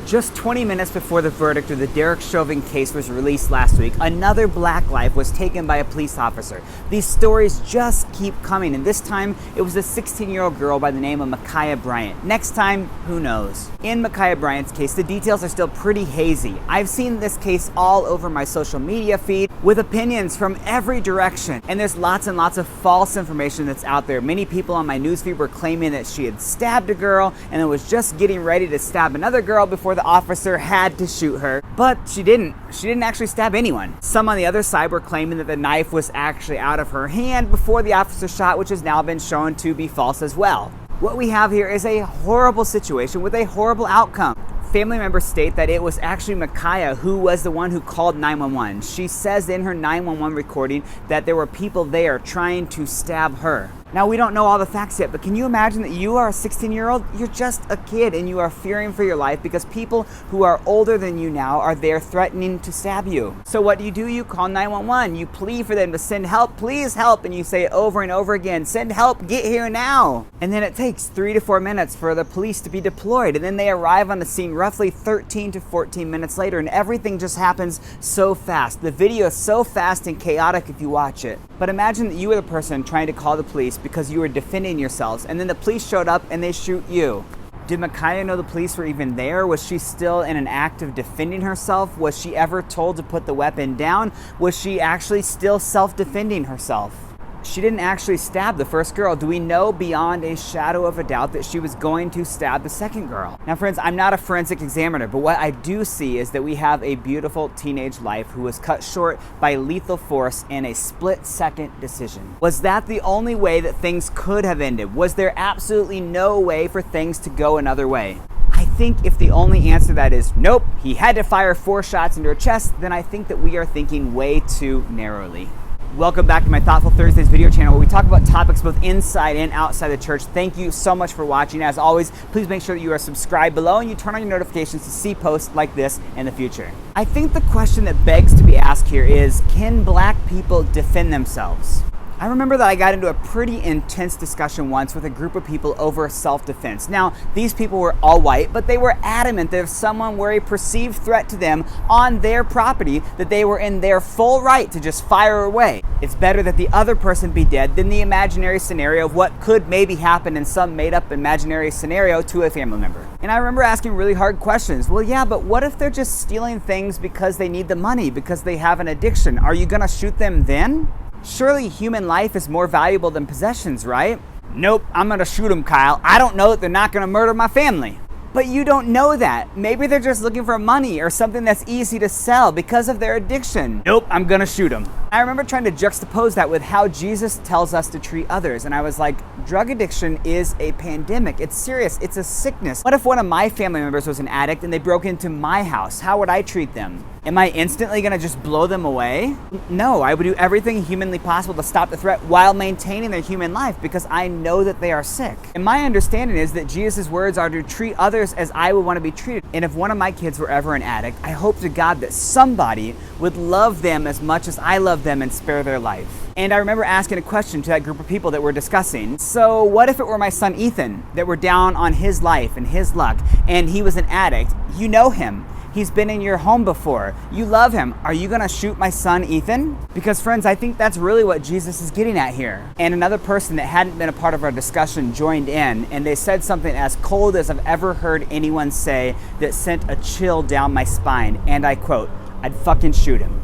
Just 20 minutes before the verdict of the Derek Chauvin case was released last week, another black life was taken by a police officer. These stories just keep coming, and this time it was a 16-year-old girl by the name of Ma'Khia Bryant. Next time, who knows? In Ma'Khia Bryant's case, the details are still pretty hazy. I've seen this case all over my social media feed with opinions from every direction, and there's lots and lots of false information that's out there. Many people on my newsfeed were claiming that she had stabbed a girl and then was just getting ready to stab another girl before the officer had to shoot her, but she didn't. She didn't actually stab anyone. Some on the other side were claiming that the knife was actually out of her hand before the officer shot, which has now been shown to be false as well. What we have here is a horrible situation with a horrible outcome. Family members state that it was actually Ma'Khia who was the one who called 911. She says in her 911 recording that there were people there trying to stab her. Now, we don't know all the facts yet, but can you imagine that you are a 16-year-old? You're just a kid and you are fearing for your life because people who are older than you now are there threatening to stab you. So what do? You call 911. You plead for them to send help, please help, and you say it over and over again, send help, get here now. And then it takes 3 to 4 minutes for the police to be deployed, and then they arrive on the scene roughly 13 to 14 minutes later, and everything just happens so fast. The video is so fast and chaotic if you watch it. But imagine that you were the person trying to call the police because you were defending yourselves, and then the police showed up and they shoot you. Did Ma'Khia know the police were even there? Was she still in an act of defending herself? Was she ever told to put the weapon down? Was she actually still self-defending herself? She didn't actually stab the first girl. Do we know beyond a shadow of a doubt that she was going to stab the second girl? Now, friends, I'm not a forensic examiner, but what I do see is that we have a beautiful teenage life who was cut short by lethal force in a split-second decision. Was that the only way that things could have ended? Was there absolutely no way for things to go another way? I think if the only answer to that is nope, he had to fire 4 shots into her chest, then I think that we are thinking way too narrowly. Welcome back to my Thoughtful Thursdays video channel where we talk about topics both inside and outside the church. Thank you so much for watching. As always, please make sure that you are subscribed below and you turn on your notifications to see posts like this in the future. I think the question that begs to be asked here is, can black people defend themselves? I remember that I got into a pretty intense discussion once with a group of people over self-defense. Now, these people were all white, but they were adamant that if someone were a perceived threat to them on their property, that they were in their full right to just fire away. It's better that the other person be dead than the imaginary scenario of what could maybe happen in some made-up imaginary scenario to a family member. And I remember asking really hard questions. Well, yeah, but what if they're just stealing things because they need the money, because they have an addiction? Are you gonna shoot them then? Surely human life is more valuable than possessions, right? Nope, I'm gonna shoot them, Kyle. I don't know that they're not gonna murder my family. But you don't know that. Maybe they're just looking for money or something that's easy to sell because of their addiction. Nope, I'm gonna shoot them. I remember trying to juxtapose that with how Jesus tells us to treat others. And I was like, drug addiction is a pandemic. It's serious, it's a sickness. What if one of my family members was an addict and they broke into my house? How would I treat them? Am I instantly gonna just blow them away? No, I would do everything humanly possible to stop the threat while maintaining their human life because I know that they are sick. And my understanding is that Jesus' words are to treat others as I would want to be treated. And if one of my kids were ever an addict, I hope to God that somebody would love them as much as I love them and spare their life. And I remember asking a question to that group of people that we're discussing. So what if it were my son Ethan that were down on his life and his luck and he was an addict? You know him. He's been in your home before. You love him. Are you gonna shoot my son Ethan? Because friends, I think that's really what Jesus is getting at here. And another person that hadn't been a part of our discussion joined in, and they said something as cold as I've ever heard anyone say that sent a chill down my spine. And I quote, "I'd fucking shoot him."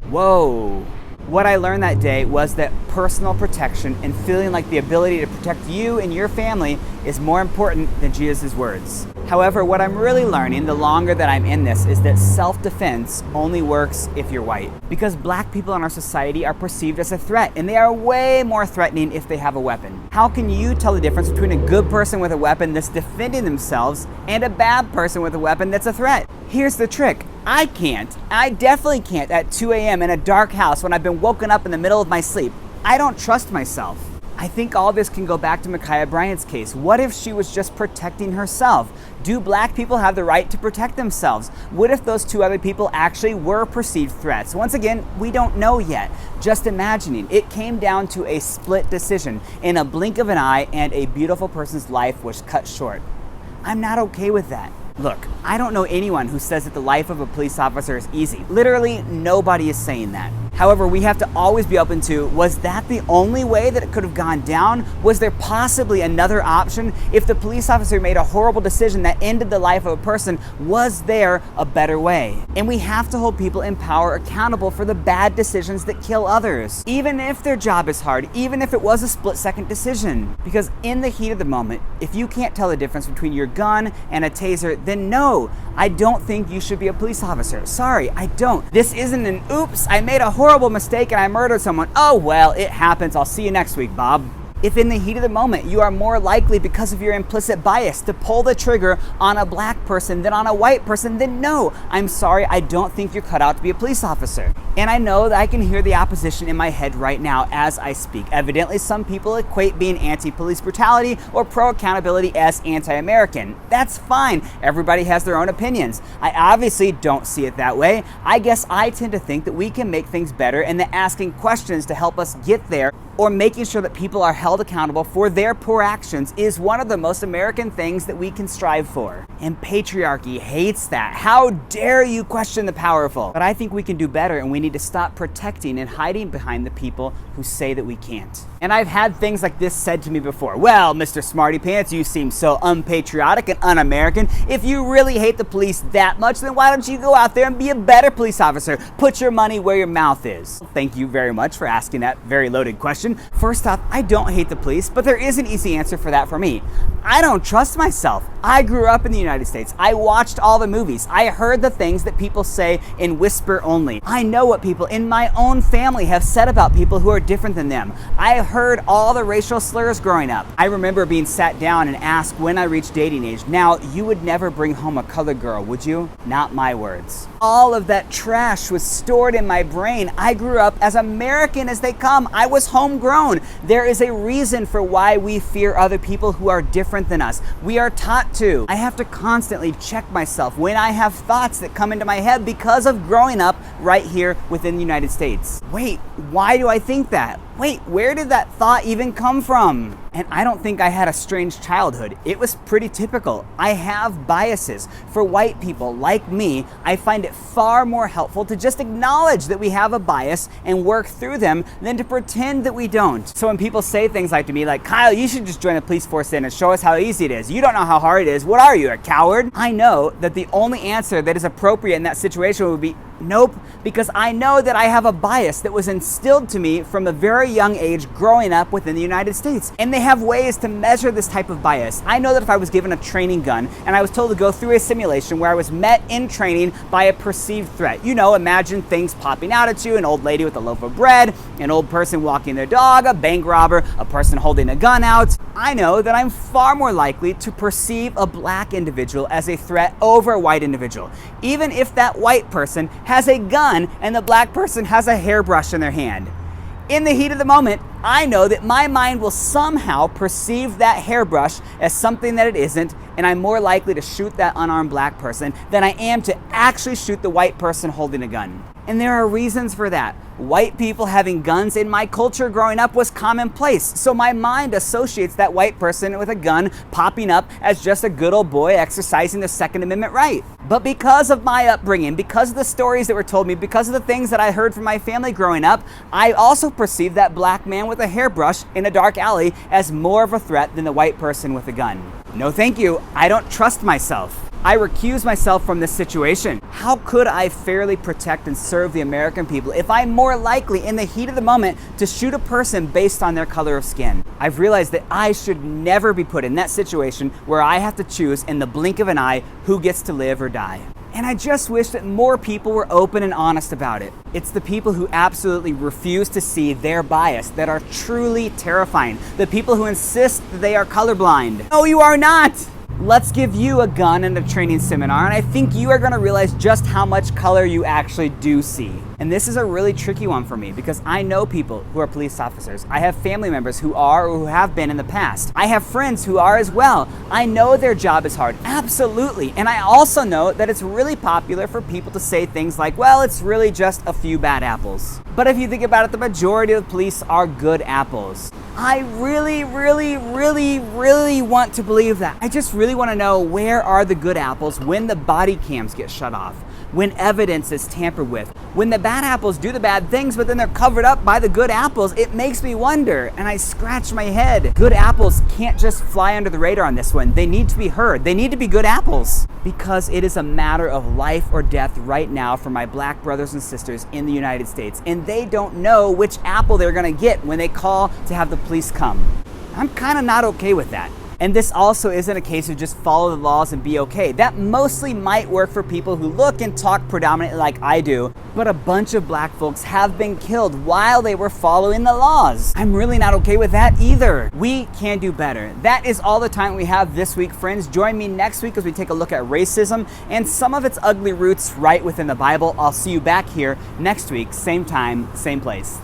Whoa. What I learned that day was that personal protection and feeling like the ability to protect you and your family is more important than Jesus' words. However, what I'm really learning the longer that I'm in this is that self-defense only works if you're white. Because black people in our society are perceived as a threat, and they are way more threatening if they have a weapon. How can you tell the difference between a good person with a weapon that's defending themselves and a bad person with a weapon that's a threat? Here's the trick. I can't. I definitely can't at 2 a.m. in a dark house when I've been woken up in the middle of my sleep. I don't trust myself. I think all this can go back to Ma'Khia Bryant's case. What if she was just protecting herself? Do black people have the right to protect themselves? What if those 2 other people actually were perceived threats? Once again, we don't know yet. Just imagining. It came down to a split decision. In a blink of an eye, and a beautiful person's life was cut short. I'm not okay with that. Look, I don't know anyone who says that the life of a police officer is easy. Literally, nobody is saying that. However, we have to always be open to, was that the only way that it could have gone down? Was there possibly another option? If the police officer made a horrible decision that ended the life of a person, was there a better way? And we have to hold people in power accountable for the bad decisions that kill others, even if their job is hard, even if it was a split-second decision. Because in the heat of the moment, if you can't tell the difference between your gun and a taser, then no, I don't think you should be a police officer. Sorry, I don't. This isn't an oops, I made a horrible mistake and I murdered someone. Oh well, it happens. I'll see you next week, Bob. If in the heat of the moment you are more likely, because of your implicit bias, to pull the trigger on a black person than on a white person, then no, I'm sorry, I don't think you're cut out to be a police officer. And I know that I can hear the opposition in my head right now as I speak. Evidently, some people equate being anti-police brutality or pro-accountability as anti-American. That's fine. Everybody has their own opinions. I obviously don't see it that way. I guess I tend to think that we can make things better and that asking questions to help us get there, or making sure that people are held accountable for their poor actions, is one of the most American things that we can strive for. And patriarchy hates that. How dare you question the powerful? But I think we can do better, and we need to stop protecting and hiding behind the people who say that we can't. And I've had things like this said to me before. Well, Mr. Smarty Pants, you seem so unpatriotic and un-American. If you really hate the police that much, then why don't you go out there and be a better police officer? Put your money where your mouth is. Thank you very much for asking that very loaded question. First off, I don't hate the police, but there is an easy answer for that for me. I don't trust myself. I grew up in the United States. I watched all the movies. I heard the things that people say in whisper only. I know what people in my own family have said about people who are different than them. I heard all the racial slurs growing up. I remember being sat down and asked when I reached dating age, now, you would never bring home a colored girl, would you? Not my words. All of that trash was stored in my brain. I grew up as American as they come. I was homegrown. There is a reason for why we fear other people who are different than us. We are taught to. I have to constantly check myself when I have thoughts that come into my head because of growing up right here within the United States. Wait, why do I think that? Wait, where did that thought even come from? And I don't think I had a strange childhood. It was pretty typical. I have biases. For white people like me, I find it far more helpful to just acknowledge that we have a bias and work through them than to pretend that we don't. So when people say things like to me, like, Kyle, you should just join the police force then and show us how easy it is. You don't know how hard it is. What are you, a coward? I know that the only answer that is appropriate in that situation would be nope, because I know that I have a bias that was instilled to me from a very young age growing up within the United States. And they have ways to measure this type of bias. I know that if I was given a training gun and I was told to go through a simulation where I was met in training by a perceived threat, you know, imagine things popping out at you, an old lady with a loaf of bread, an old person walking their dog, a bank robber, a person holding a gun out. I know that I'm far more likely to perceive a black individual as a threat over a white individual, even if that white person has a gun and the black person has a hairbrush in their hand. In the heat of the moment, I know that my mind will somehow perceive that hairbrush as something that it isn't, and I'm more likely to shoot that unarmed black person than I am to actually shoot the white person holding a gun. And there are reasons for that. White people having guns in my culture growing up was commonplace, so my mind associates that white person with a gun popping up as just a good old boy exercising the Second Amendment right. But because of my upbringing, because of the stories that were told me, because of the things that I heard from my family growing up, I also perceived that black man with a hairbrush in a dark alley as more of a threat than the white person with a gun. No thank you, I don't trust myself. I recuse myself from this situation. How could I fairly protect and serve the American people if I'm more likely in the heat of the moment to shoot a person based on their color of skin? I've realized that I should never be put in that situation where I have to choose in the blink of an eye who gets to live or die. And I just wish that more people were open and honest about it. It's the people who absolutely refuse to see their bias that are truly terrifying. The people who insist that they are colorblind. No, you are not! Let's give you a gun and a training seminar, and I think you are going to realize just how much color you actually do see. And this is a really tricky one for me because I know people who are police officers. I have family members who are or who have been in the past. I have friends who are as well. I know their job is hard, absolutely. And I also know that it's really popular for people to say things like, well, it's really just a few bad apples. But if you think about it, the majority of the police are good apples. I really want to believe that. I just really want to know, where are the good apples when the body cams get shut off, when evidence is tampered with, when the bad apples do the bad things, but then they're covered up by the good apples. It makes me wonder, and I scratch my head. Good apples can't just fly under the radar on this one. They need to be heard. They need to be good apples, because it is a matter of life or death right now for my black brothers and sisters in the United States, and they don't know which apple they're gonna get when they call to have the police come. I'm kind of not okay with that. And this also isn't a case of just follow the laws and be okay. That mostly might work for people who look and talk predominantly like I do, but a bunch of black folks have been killed while they were following the laws. I'm really not okay with that either. We can do better. That is all the time we have this week, friends. Join me next week as we take a look at racism and some of its ugly roots right within the Bible. I'll see you back here next week, same time, same place.